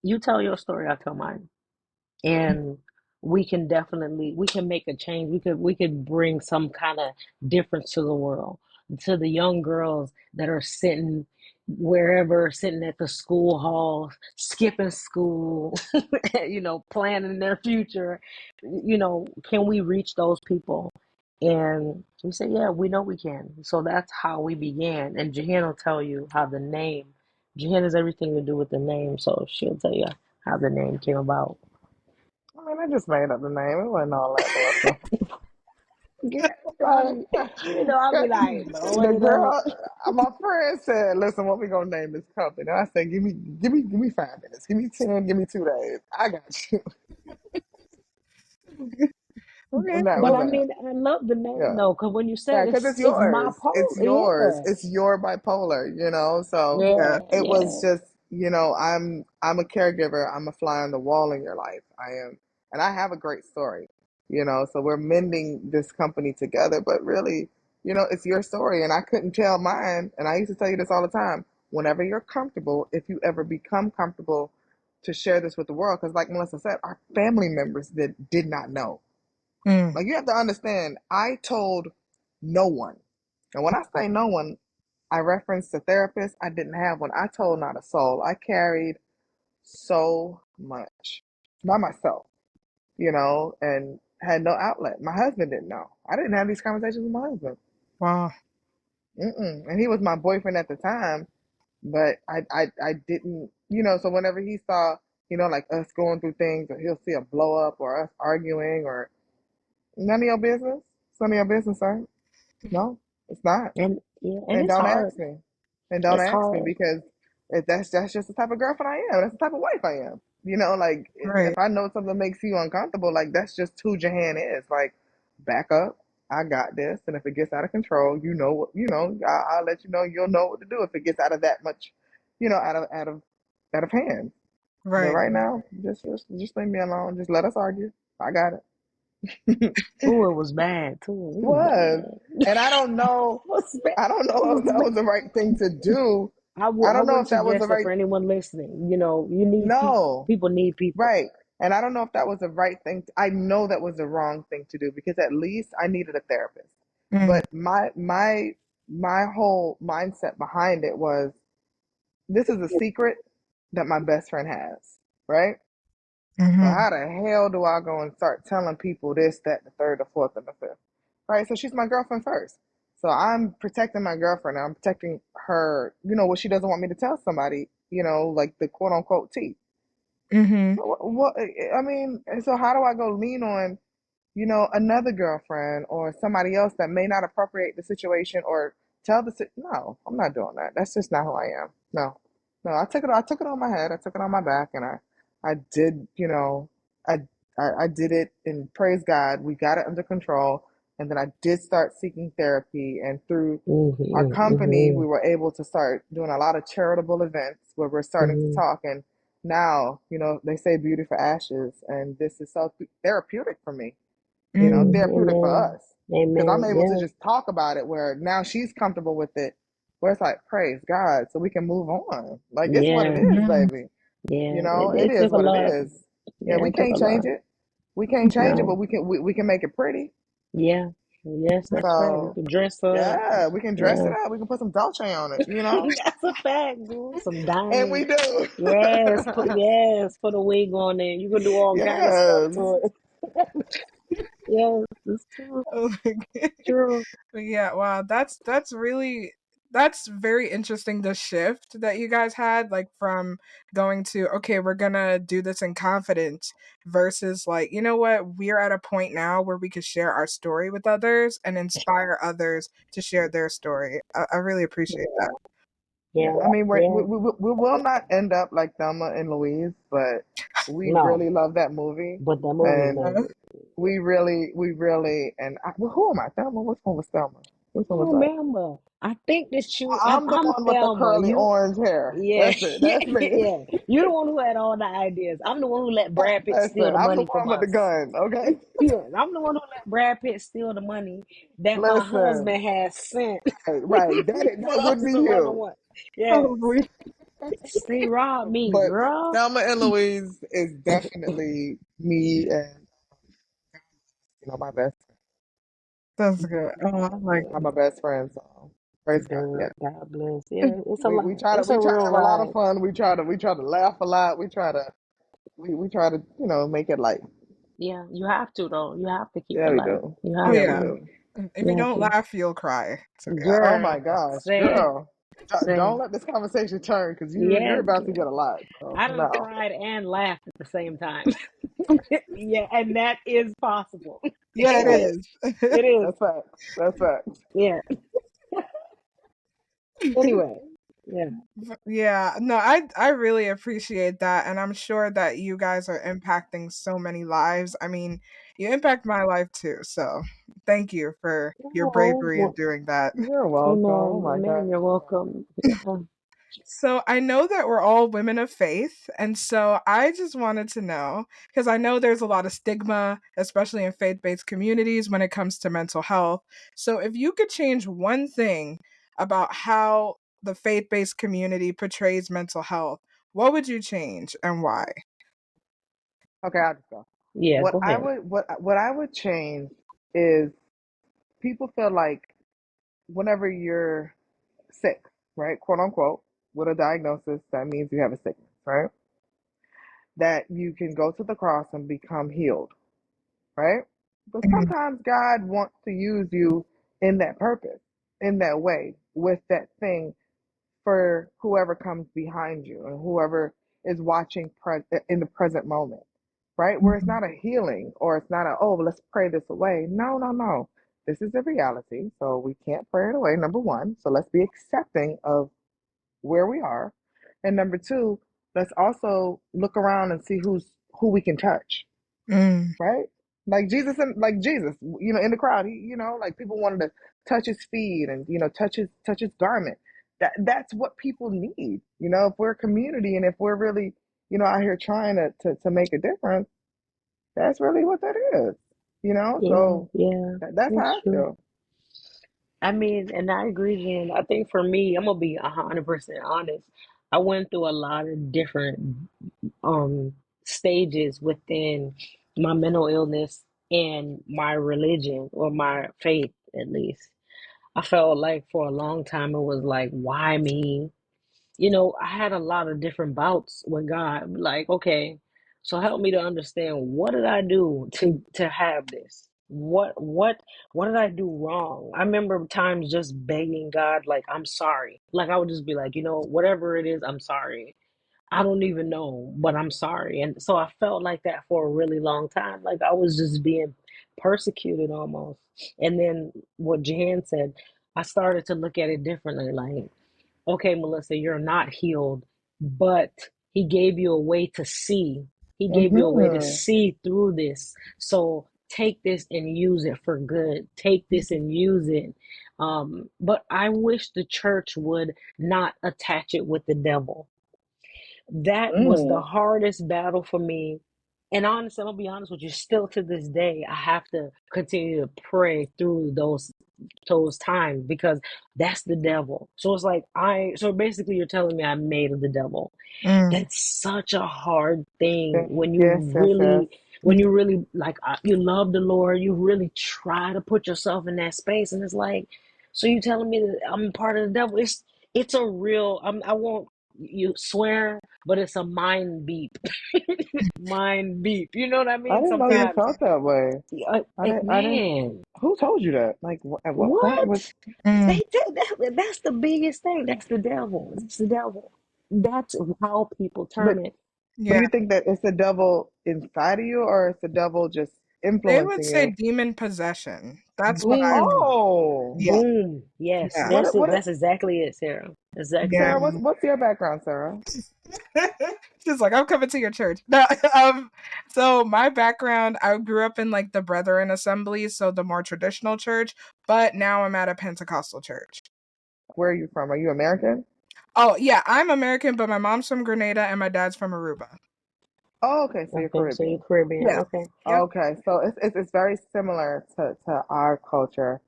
You tell your story, I'll tell mine. And we can make a change. We could bring some kind of difference to the world, to the young girls that are sitting wherever, sitting at the school halls, skipping school, planning their future. Can we reach those people? And we said, yeah, we know we can. So that's how we began. And Jahan will tell you how the name. Jahan has everything to do with the name, so she'll tell you how the name came about. I mean, I just made up the name. It wasn't all that awesome. Yeah, Like, I'll be like, no, the it up. girl, my friend said, "Listen, what we gonna name this company?" And I said, "Give me 5 minutes. Give me 10. Give me 2 days. I got you." Okay. And that But was I that. mean, I love the name Yeah. though, because when you Yeah, said because it's it's my yours. pole, It's yours. yeah, It's your bipolar. So yeah, Yeah. it was yeah. just, I'm a caregiver. I'm a fly on the wall in your life. I am, and I have a great story. So we're mending this company together, but really, it's your story, and I couldn't tell mine. And I used to tell you this all the time. Whenever you're comfortable, if you ever become comfortable to share this with the world, because like Melissa said, our family members that did not know. Mm, Like you have to understand, I told no one. And when I say no one, I referenced a therapist. I didn't have one. I told not a soul. I carried so much by myself, and had no outlet. My husband didn't know. I didn't have these conversations with my husband. wow. Mm-mm. And he was my boyfriend at the time, but I didn't. So whenever he saw, like us going through things, or he'll see a blow up or us arguing, or none of your business. It's none of your business, sir. No, it's not. And yeah, and And it's don't hard. ask me. And don't It's ask me hard. because that's just the type of girlfriend I am. That's the type of wife I am. Like if Right. I know something makes you uncomfortable, like that's just who Jahan is. Like, back up. I got this. And if it gets out of control, you know what, I'll let you know. You'll know what to do if it gets out of that much, out of hand. But Right. right now, just leave me alone. Just let us argue. I got it. Oh, it was bad too. It was Was. bad. And I don't know. It was bad. I don't It know if was that bad. was the right thing to do. I I don't know wouldn't if that was the suggest it right. for anyone listening. You need people. No, People need people. right. And I don't know if that was the right thing. I know that was the wrong thing to do because at least I needed a therapist. Mm, But my whole mindset behind it was, this is a secret that my best friend has, right? So mm-hmm. how the hell do I go and start telling people this, that, the third, the fourth, and the fifth? Right? So she's my girlfriend first. So I'm protecting my girlfriend. I'm protecting her, what she doesn't want me to tell somebody, like the quote unquote tea. Mm-hmm. So what, I mean, and so how do I go lean on, another girlfriend or somebody else that may not appropriate the situation or no, I'm not doing that. That's just not who I am. No, no, I took it on my head. I took it on my back, and I did, I, I did it, and praise God, we got it under control. And then I did start seeking therapy, and through our Mm-hmm, company, we mm-hmm, were able to start doing a lot of charitable events where we're starting to mm-hmm. talk. And now, they say beauty for ashes, and this is so therapeutic for me, Mm, therapeutic for Amen. us because I'm Amen. able to Yeah. just talk about it where now she's comfortable with it, where it's like, praise God, so we can move on. Like, it's what it Yeah. is, mm, baby. Yeah. It It is took a what it lot. is. Yeah, Yeah, we it took a can't change lot. it. We can't change it, but No. we can make it pretty. Yeah. Yes, that's right. You So can dress up. yeah, we can dress it Yeah. up. We can put some Dolce on it, you know? That's a fact, girl. Some And we diamonds. do. Put a wig on there. You can do all kind of stuff Yes. to it. Yes, it's true. Oh my God. True. But yeah, wow, that's very interesting, the shift that you guys had, like from going to, okay, we're gonna do this in confidence versus like, you know what, we're at a point now where we could share our story with others and inspire others to share their story. I really appreciate that. Yeah. Yeah, Yeah. I mean, Yeah. we will not end up like Thelma and Louise, but we No. really love that movie, But that movie, and Uh, baby. and well, who am I? Thelma? Which one was Thelma? Which I one was don't that? remember. I think that I'm the I'm one with the Thelma. curly You, orange hair. yeah, That's it. yeah, That's me. yeah. You're the one who had all the ideas. I'm the one who let Brad Pitt That's steal it. the I'm the money from one with the us. gun. Okay. Yeah, I'm the one who let Brad Pitt steal the money that my Listen. husband has sent Right. for That would us be to run you. away. Yes. Probably. They robbed me, But girl. Thelma and Louise is definitely me and my best That's good. Oh, I like I'm my best friend, so praise God. Yeah. Good. God bless. Yeah, it's a We lot. try to It's a real have a lot of ride. fun. We try to laugh a lot. We try to, make it light. Yeah, you have to though. You have to keep Yeah, it we light. do. You oh have Yeah, we yeah. to. do. If You you have don't to. laugh, you'll cry. So yeah. Oh my Girl, gosh, say, girl. Don't say. let this conversation turn because you're Yeah, about to get a lot. So I done no. cried and laughed at the same time. Yeah, and that is possible. Yeah, it Yes. It is. is. It is. That's facts. That's facts. Yeah. Anyway. Yeah. Yeah, no, I really appreciate that, and I'm sure that you guys are impacting so many lives. I mean, you impact my life too, so thank you for your Oh, bravery in well, doing that. You're welcome. Oh amen. my Amen. God. You're welcome. Yeah. So I know that we're all women of faith, and so I just wanted to know because I know there's a lot of stigma, especially in faith-based communities when it comes to mental health. So if you could change one thing about how the faith-based community portrays mental health, what would you change and why? Okay, I'll just go. Yeah, go ahead. What I would change is people feel like whenever you're sick, right, quote unquote, with a diagnosis, that means you have a sickness, right? That you can go to the cross and become healed, right? But Mhm, sometimes God wants to use you in that purpose, in that way, with that thing for whoever comes behind you and whoever is watching in the present moment, right? Where it's mhm, not a healing or it's not oh, well, let's pray this away. No, no, no. This is a reality. So we can't pray it away, number one. So let's be accepting of where we are. And number two, let's also look around and see who we can touch, mm, right? Like Jesus, in the crowd, like people wanted to touch his feet and touch his garment. That's what people need. If we're a community and if we're really out here trying to make a difference, that's really what that is. Yeah, So yeah. that's That's how I true. feel. I mean, and I agree, Jen. I think for me, I'm gonna be 100% honest. I went through a lot of different stages within my mental illness and my religion or my faith, at least. I felt like for a long time it was like, why me? I had a lot of different bouts with God. Like, okay, so help me to understand, what did I do to have this? What did I do wrong? I remember times just begging God, like, I'm sorry. Like I would just be like, whatever it is, I'm sorry. I don't even know, but I'm sorry. And so I felt like that for a really long time. Like I was just being persecuted almost. And then what Jahan said, I started to look at it differently. Like, okay, Melissa, you're not healed, but he gave you a way to see. He gave you a way to Hmm. see through this. So take this and use it for good. Take this and use it. But I wish the church would not attach it with the devil. That was the Mm. hardest battle for me. And honestly, I'll be honest with you, still to this day, I have to continue to pray through those times because that's the devil. So it's like so basically you're telling me I'm made of the devil. mm, That's such a hard thing when you Yes, yes, yes. when you really like you love the Lord, you really try to put yourself in that space, and it's like, so you telling me that I'm part of the devil? It's a real. I won't you swear, but it's a mind beep, mind beep. You know what I I mean? didn't know you Sometimes, felt that way. I didn't. man, Who told you that? Like, at what point was? what Mm, they did that's the biggest thing. That's the devil. It's the devil. That's how people But term it. but yeah. you think that it's the devil inside of you, or it's the devil just They would influencing say you? demon possession. That's what I Boom. Oh, yeah. Boom. Yes, Yeah. that's it. what? That's exactly it, Sarah. Exactly Yeah. Sarah, it. what's your background, Sarah? She's like, I'm coming to your church. No, so my background, I grew up in like the Brethren Assemblies, so the more traditional church, but now I'm at a Pentecostal church. Where are you from? Are you American? Oh yeah, I'm American, but my mom's from Grenada and my dad's from Aruba. Oh, okay, so you're Okay, so you're Caribbean. Caribbean. Yeah. Okay. Yep. Okay, so it's very similar to our culture.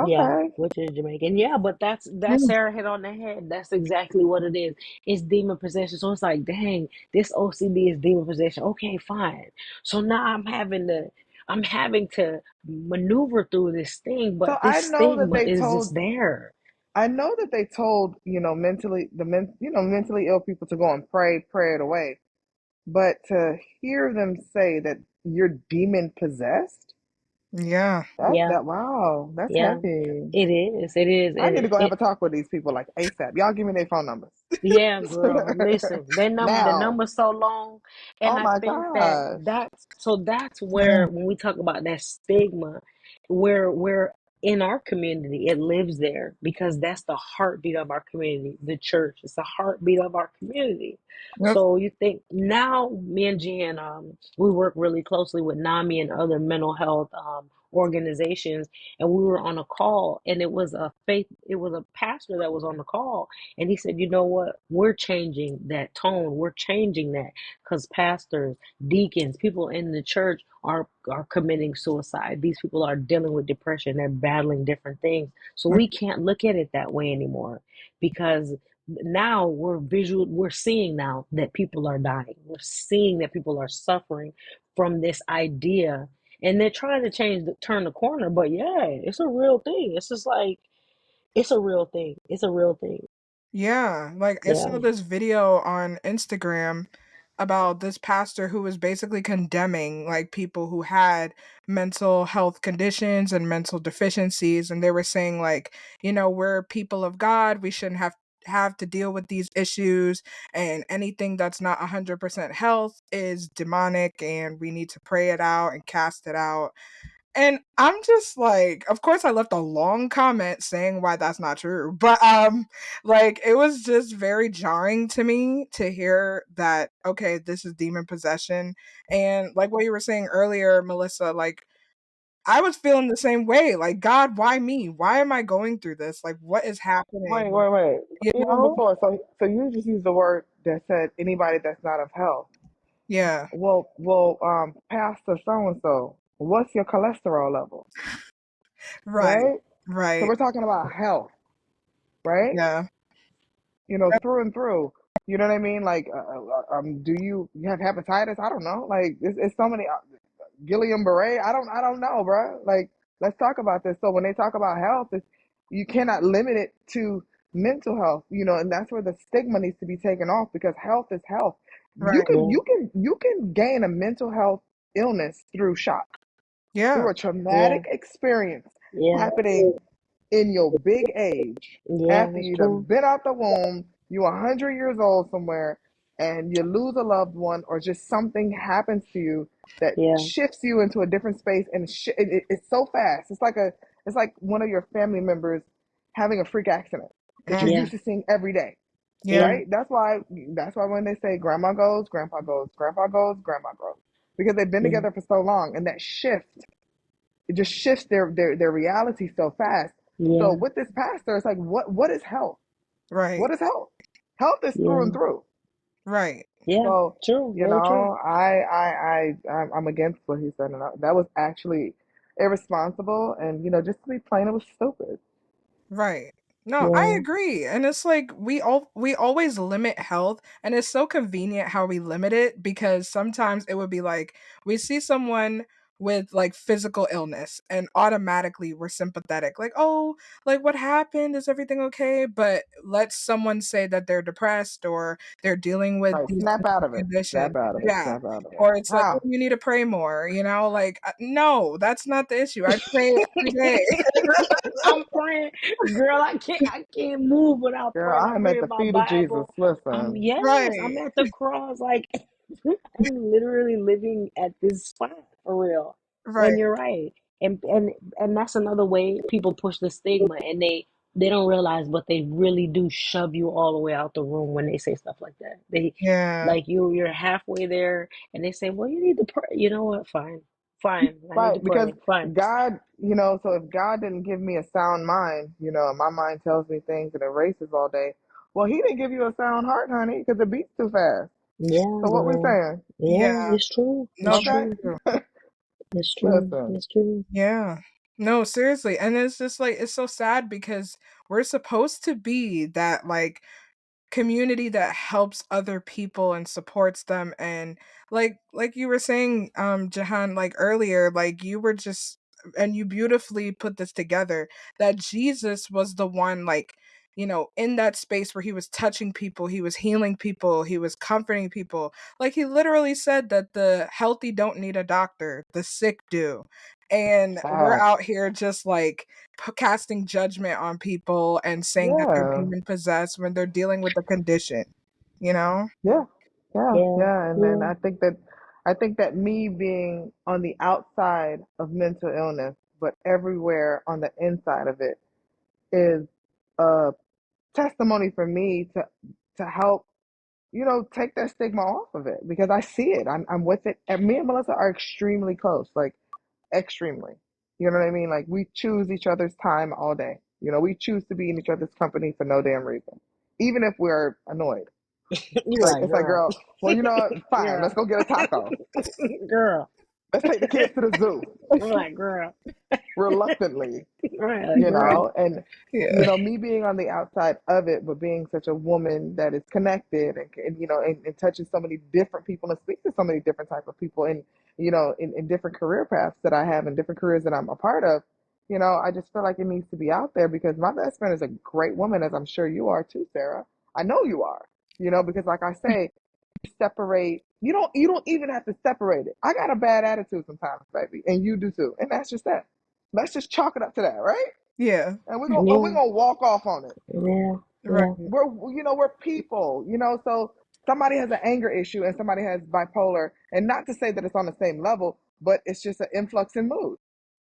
Yeah, Okay, which is Jamaican. Yeah, but that's Mm, Sarah hit on the head. That's exactly what it is. It's demon possession. So it's like, dang, this OCD is demon possession. Okay, fine. So now I'm having to maneuver through this thing, so but this stigma is just there. I know that they told mentally ill people to go and pray it away, but to hear them say that you're demon possessed, yeah. Yeah, wow, that's yeah. heavy. It is. It is. I need to And go have a talk with these people like ASAP. Y'all give me their phone numbers. yeah, girl. Listen, the Now. number's so long, and Oh I my think that gosh. that's Mm, where when we talk about that stigma, where in our community it lives there because that's the heartbeat of our community. The church is the heartbeat of our community. yep. So you think now, me and Jan, we work really closely with NAMI and other mental health organizations, and we were on a call, and it was a pastor that was on the call, and he said, you know what? We're changing that tone. We're changing that because pastors, deacons, people in the church are committing suicide. These people are dealing with depression. They're battling different things. So we can't look at it that way anymore because now we're seeing now that people are dying. We're seeing that people are suffering from this idea, and they're trying to turn the corner, but yeah, it's a real thing. It's just like it's a real thing. It's a real thing. Yeah, like I Yeah. saw this video on Instagram about this pastor who was basically condemning like people who had mental health conditions and mental deficiencies, and they were saying like, we're people of God, we shouldn't have to deal with these issues, and anything that's not 100% health is demonic and we need to pray it out and cast it out. And I'm just like, of course I left a long comment saying why that's not true. But like it was just very jarring to me to hear that okay, this is demon possession. And like what you were saying earlier, Melissa, like I was feeling the same way. Like, God, why me? Why am I going through this? Like what is Wait, happening? wait, wait. You Even know? before, so you just used the word that said anybody that's not of health. Yeah. Pastor so and so, what's your cholesterol level? Right. Right? So Right. we're talking about health, right? Yeah. Through and through. You know what I mean? Like, do you have hepatitis? I don't know. Like, it's so many. Guillain-Barré. I don't know, bro. Like, let's talk about this. So when they talk about health, you cannot limit it to mental health, and that's where the stigma needs to be taken off because health is health. You Right. can Yeah. you can you can gain a mental health illness through shock, Yeah. through a Yeah. traumatic experience Yeah. happening in your big age, Yeah. after That's you done true. been out the womb, you 100 years old somewhere, and you lose a loved one, or just something happens to you that Yeah. shifts you into a different space, and it's so fast. It's like one of your family members having a freak accident that you're Mm, Yeah. used to seeing every day, yeah. Yeah. right? That's why when they say grandma goes, grandpa goes, grandpa goes, grandma goes, because they've been Yeah. together for so long, and that shift, it just shifts their reality so fast. So Yeah. with this pastor, it's like, what is health? Right. What is health? Health is through and Yeah. through. Right. Yeah. So True. Very true. I'm against what he said, and that was actually irresponsible, and just to be plain, it was stupid. Right. No, I Yeah. agree. And it's like we always limit health, and it's so convenient how we limit it, because sometimes it would be like we see someone with like physical illness and automatically we're sympathetic. Like, "Oh, like what happened? Is everything okay?" But let someone say that they're depressed or they're dealing with Right. these Snap out of it. conditions. Snap out of it. Yeah. Snap out of it. Or it's like, "Oh, How? you need to pray more," like no, that's not the issue. I pray every day. I'm praying, girl. I can't move without Girl, praying. I'm I'm at reading the my feet of Jesus. Bible. I'm Listen. yes, I'm Right. at the cross. Like I'm literally living at this spot for real. Right. And you're right. And that's another way people push the stigma, and they don't realize, but they really do shove you all the way out the room when they say stuff like that. They Yeah. like you're halfway there, and they say, "Well, you need to pray." You know what? Fine, fine. I need Right. to Because pray. Fine. God, so if God didn't give me a sound mind, and my mind tells me things and it races all day, well, He didn't give you a sound heart, honey, because it beats too fast. Yeah, So what we girl. saying? Yeah, Yeah. it's true. It's No, that's Okay. true. true. It's true. Listen. It's true. Yeah. No, seriously. And it's just like it's so sad because we're supposed to be that like community that helps other people and supports them, and like you were saying, Jahan, like earlier, like you were just and you beautifully put this together, that Jesus was the one, like, in that space where he was touching people, he was healing people, he was comforting people. Like he literally said that the healthy don't need a doctor, the sick do. And we're Facts. out here just like casting judgment on people and saying that they're Yeah. demon possessed when they're dealing with a condition, you know? Yeah. Yeah. Yeah, Yeah. And then yeah. I think that me being on the outside of mental illness, but everywhere on the inside of it, is a testimony for me to help, take that stigma off of it, because I see it. I'm with it. And me and Melissa are extremely close, like extremely. You know what I mean? Like we choose each other's time all day. We choose to be in each other's company for no damn reason, even if we're annoyed. You're Like like, it's like, girl, girl, well, you know what? Fine, let's girl, go get a taco. girl. Let's take the kids to the zoo. You're like, girl, Reluctantly, right? Like, girl. and Yeah. me being on the outside of it, but being such a woman that is connected and touches so many different people and speaks to so many different type of people, and in different career paths that I have and different careers that I'm a part of. I just feel like it needs to be out there, because my best friend is a great woman, as I'm sure you are too, Sarah. I know you are. Because like I say, separate. You don't even have to separate it. I got a bad attitude sometimes, baby, and you do too. And that's just that. Let's just chalk it up to that, right? Yeah. And we're Yeah, gonna walk off on it. yeah, Right. yeah, We're people, so somebody has an anger issue and somebody has bipolar, and not to say that it's on the same level, but it's just an influx in mood,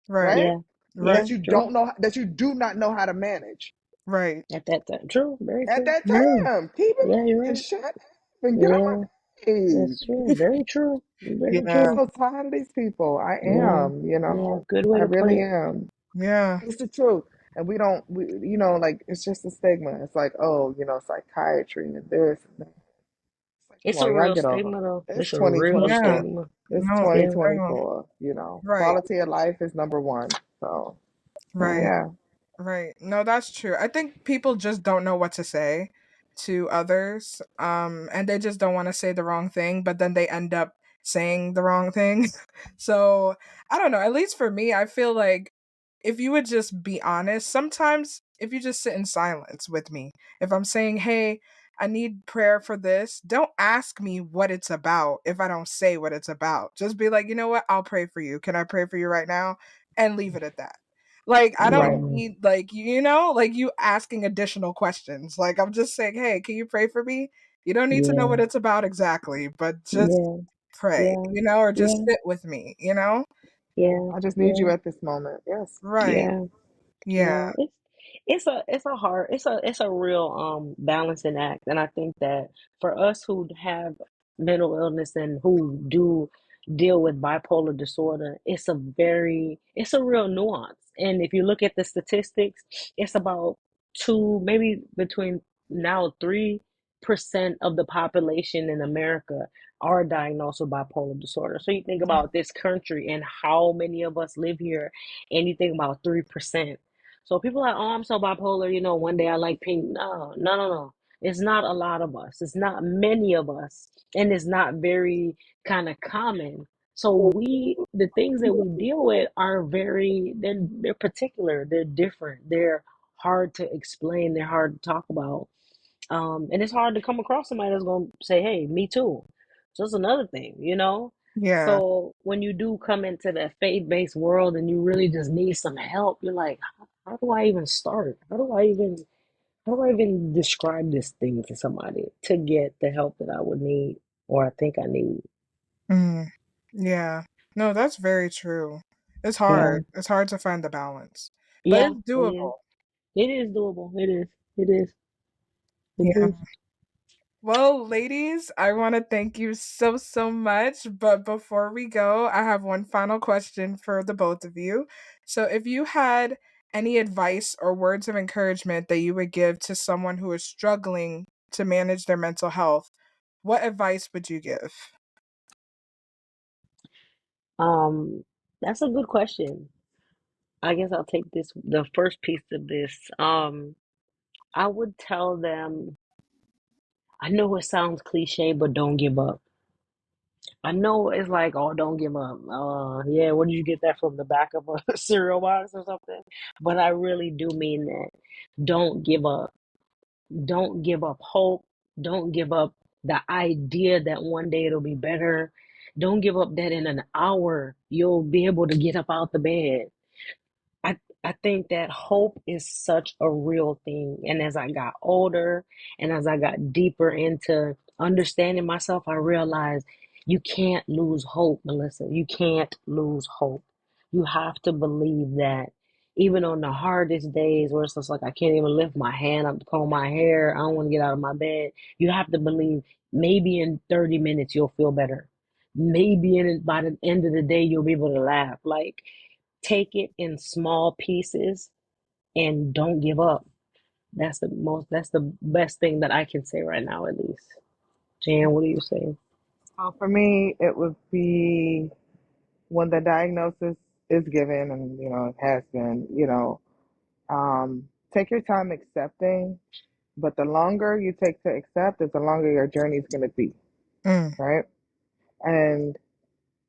Right. right? yeah, Right. yeah. That you True. don't know, that you do not know how to manage. Right. At that time, true. Very At true. that Yeah. time, keep it Yeah, you're and right. shut up and get on my Yeah, that's true. page. Very true. Very I'm Yeah. true. so tired of these people. I Yeah, am, yeah. Good way I to put really it. am. Yeah. It's the truth. And like, it's just a stigma. It's like, oh, psychiatry and this and that. It's like, come It's a on, y'all real get over stigma, it. though. It's It's a real Yeah. 2024. stigma. It's No, it's Yeah, real. 2024. Right. Quality of life is number one. So, Right. yeah. Right. No, that's true. I think people just don't know what to say to others. And they just don't want to say the wrong thing, but then they end up saying the wrong thing. So I don't know. At least for me, I feel like if you would just be honest, sometimes if you just sit in silence with me, if I'm saying, hey, I need prayer for this, don't ask me what it's about if I don't say what it's about. Just be like, you know what? I'll pray for you. Can I pray for you right now? And leave it at that. Like, I don't Right. yeah, need, like, like you asking additional questions. Like, I'm just saying, hey, can you pray for me? You don't need to know yeah, what it's about exactly, but just yeah, pray, yeah, or just yeah, sit with me, you know? Yeah. yeah, I just need you yeah, at this moment. Yes. Right. yeah. Yeah. Yeah, it's a hard it's a real balancing act, and I think that for us who have mental illness and who do deal with bipolar disorder, it's a real nuance. And if you look at the statistics, it's about two, maybe between now 3% of the population in America are diagnosed with bipolar disorder. So you think about this country and how many of us live here, and you think about 3%. So people are like, oh, I'm so bipolar, one day I like pink. No, no, no, no. It's not a lot of us. It's not many of us. And it's not very kind of common. So the things that we deal with are they're particular, they're different, they're hard to explain, they're hard to talk about. And it's hard to come across somebody that's gonna say, "Hey, me too." So that's another thing. Yeah. So when you do come into that faith-based world and you really just need some help, you're like, how do I even start? How do I even describe this thing to somebody to get the help that I would need or I think I need? Mm. Yeah. No, that's very true. It's Yeah, hard. It's hard to find the balance, but yeah, it's it is. doable. It is doable. It is. It is. It Yeah. is. Well, ladies, I want to thank you so, so much. But before we go, I have one final question for the both of you. So, if you had any advice or words of encouragement that you would give to someone who is struggling to manage their mental health, what advice would you give? Um, that's a good question. I guess I'll take the first piece of this. I would tell them, I know it sounds cliche, but don't give up. I know it's like, oh, don't give up. Yeah, where did you get that from? The back of a cereal box or something? But I really do mean that. Don't give up. Don't give up hope. Don't give up the idea that one day it'll be better. Don't give up that in an hour you'll be able to get up out the bed. I think that hope is such a real thing. And as I got older and as I got deeper into understanding myself, I realized you can't lose hope, Melissa. You can't lose hope. You have to believe that even on the hardest days where it's just like I can't even lift my hand up to comb my hair, I don't want to get out of my bed. You have to believe maybe in 30 minutes you'll feel better. Maybe by the end of the day you'll be able to laugh. Like, take it in small pieces and don't give up. That's the best thing that I can say right now, at least. Jan, what do you say? So for me, it would be when the diagnosis is given, and it has been. Take your time accepting, but the longer you take to accept, is the longer your journey is going to be, Mm, right? And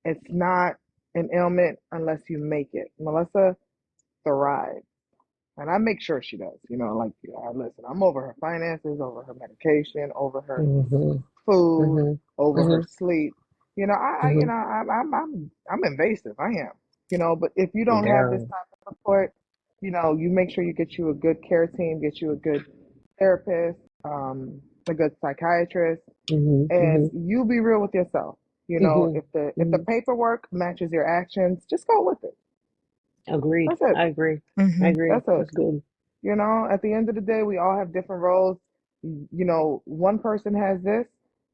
it's not an ailment unless you make it. Melissa thrives. And I make sure she does, like, listen, I'm over her finances, over her medication, over her Mm-hmm. food, Mm-hmm. over her Mm-hmm. sleep. Mm-hmm. I'm invasive. I am. But if you don't have this Very. type of support, you make sure you get you a good care team, get you a good therapist, a good psychiatrist, Mm-hmm. and Mm-hmm. you be real with yourself. Mm-hmm. If the Mm-hmm. paperwork matches your actions, just go with it. Agreed. That's it. I agree. I mm-hmm. agree. That's it. That's good. At the end of the day, we all have different roles. One person has this,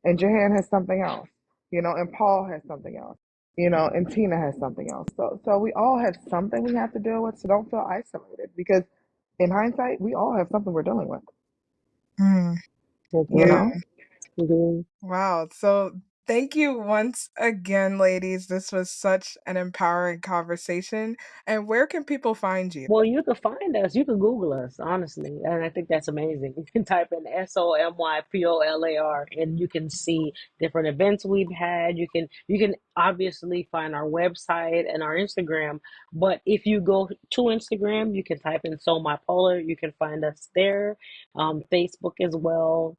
and Jahan has something else. And Paul has something else. And Tina has something else. So we all have something we have to deal with. So don't feel isolated, because in hindsight, we all have something we're dealing with. Mm. You Yeah. Agreed. know. Agreed. Wow. So thank you once again, ladies. This was such an empowering conversation. And where can people find you? Well, you can find us. You can Google us, honestly, and I think that's amazing. You can type in SoMyPolar, and you can see different events we've had. You can obviously find our website and our Instagram. But if you go to Instagram, you can type in SoMyPolar. You can find us there. Facebook as well,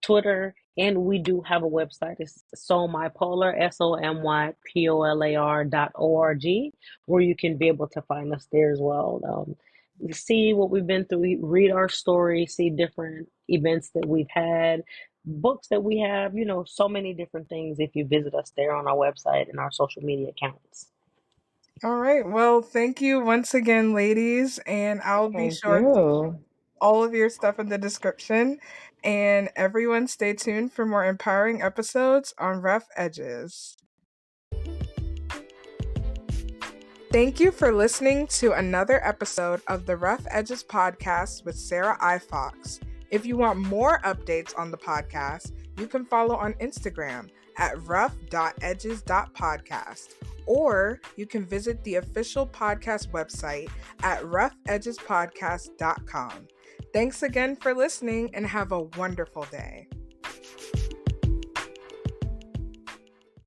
Twitter, and we do have a website. It's SoMyPolar, SoMyPolar.org, where you can be able to find us there as well. See what we've been through, read our story, see different events that we've had, books that we have, so many different things if you visit us there on our website and our social media accounts. All right. Well, thank you once again, ladies. And I'll be Thank sure to you. all of your stuff in the description. And everyone, stay tuned for more empowering episodes on Rough Edges. Thank you for listening to another episode of the Rough Edges podcast with Sarah I. Fox. If you want more updates on the podcast, you can follow on Instagram at rough.edges.podcast or you can visit the official podcast website at roughedgespodcast.com. Thanks again for listening and have a wonderful day.